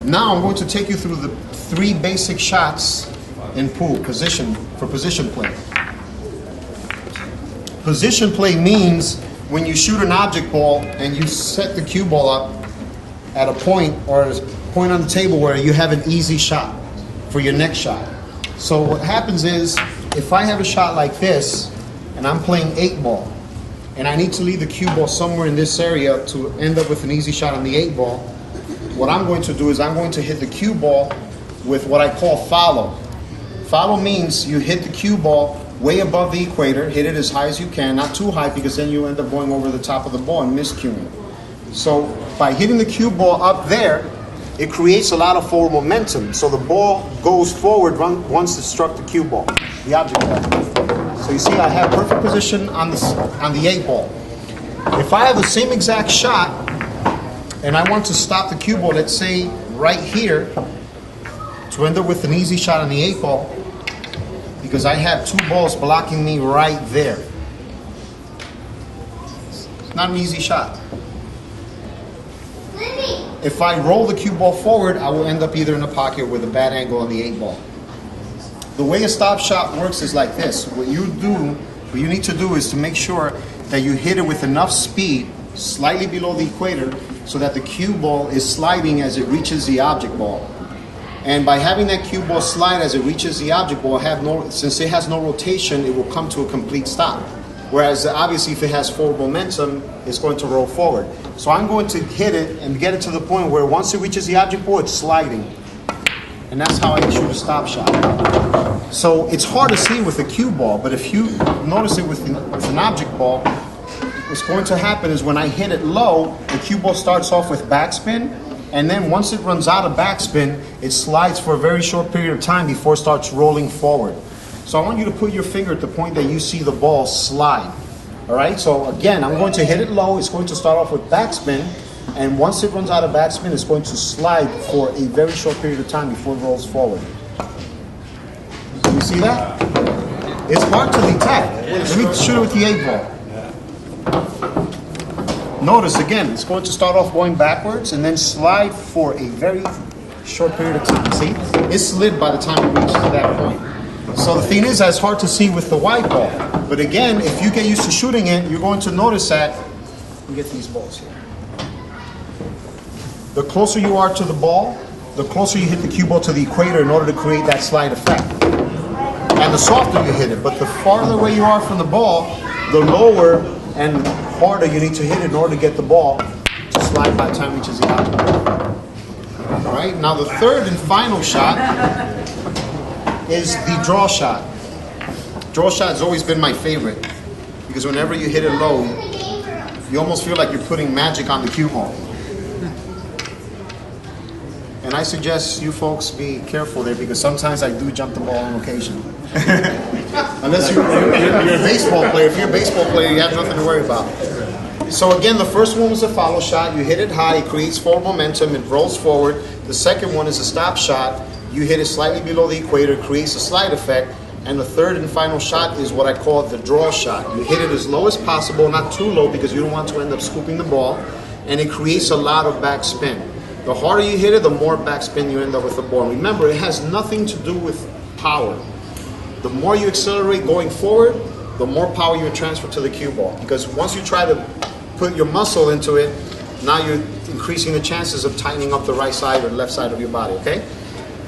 Now I'm going to take you through the 3 basic shots in pool position play. Position play means when you shoot an object ball and you set the cue ball up at a point or a point on the table where you have an easy shot for your next shot. So what happens is, if I have a shot like this and I'm playing 8 ball and I need to leave the cue ball somewhere in this area to end up with an easy shot on the 8 ball, what I'm going to do is I'm going to hit the cue ball with what I call follow. Follow means you hit the cue ball way above the equator, hit it as high as you can, not too high because then you end up going over the top of the ball and miscuing. So by hitting the cue ball up there, it creates a lot of forward momentum. So the ball goes forward once it struck the cue ball, the object ball. So you see I have perfect position on the 8 ball. If I have the same exact shot and I want to stop the cue ball, let's say right here, to end up with an easy shot on the 8 ball, because I have 2 balls blocking me right there. It's not an easy shot. If I roll the cue ball forward, I will end up either in a pocket with a bad angle on the 8 ball. The way a stop shot works is like this. What you need to do is to make sure that you hit it with enough speed, slightly below the equator, so that the cue ball is sliding as it reaches the object ball. And by having that cue ball slide as it reaches the object ball, since it has no rotation, it will come to a complete stop. Whereas obviously if it has forward momentum, it's going to roll forward. So I'm going to hit it and get it to the point where once it reaches the object ball, it's sliding. And that's how I shoot a stop shot. So it's hard to see with a cue ball, but if you notice it with an object ball, what's going to happen is when I hit it low, the cue ball starts off with backspin, and then once it runs out of backspin, it slides for a very short period of time before it starts rolling forward. So I want you to put your finger at the point that you see the ball slide. All right, so again, I'm going to hit it low. It's going to start off with backspin, and once it runs out of backspin, it's going to slide for a very short period of time before it rolls forward. You see that? It's hard to detect. Let me shoot it with the 8 ball. Notice again, it's going to start off going backwards and then slide for a very short period of time. See? It slid by the time it reaches that point. So the thing is, it's hard to see with the white ball. But again, if you get used to shooting it, you're going to notice that. Let me get these balls here. The closer you are to the ball, the closer you hit the cue ball to the equator in order to create that slide effect. And the softer you hit it. But the farther away you are from the ball, the lower and harder you need to hit it in order to get the ball to slide by the time it reaches the object. All right, now the third and final shot is the draw shot. Draw shot has always been my favorite because whenever you hit it low, you almost feel like you're putting magic on the cue ball. And I suggest you folks be careful there because sometimes I do jump the ball on occasion. Unless you're a baseball player. If you're a baseball player, you have nothing to worry about. So again, the first one was a follow shot. You hit it high, it creates forward momentum, it rolls forward. The second one is a stop shot. You hit it slightly below the equator, it creates a slide effect. And the third and final shot is what I call the draw shot. You hit it as low as possible, not too low because you don't want to end up scooping the ball. And it creates a lot of backspin. The harder you hit it, the more backspin you end up with the ball. Remember, it has nothing to do with power. The more you accelerate going forward, the more power you transfer to the cue ball. Because once you try to put your muscle into it, now you're increasing the chances of tightening up the right side or the left side of your body, okay?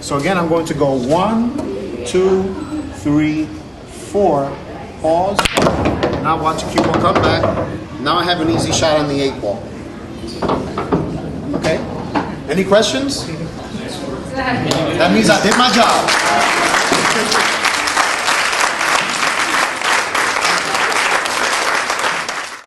So again, I'm going to go 1, 2, 3, 4, pause. Now watch the cue ball come back. Now I have an easy shot on the 8 ball. Okay? Any questions? That means I did my job.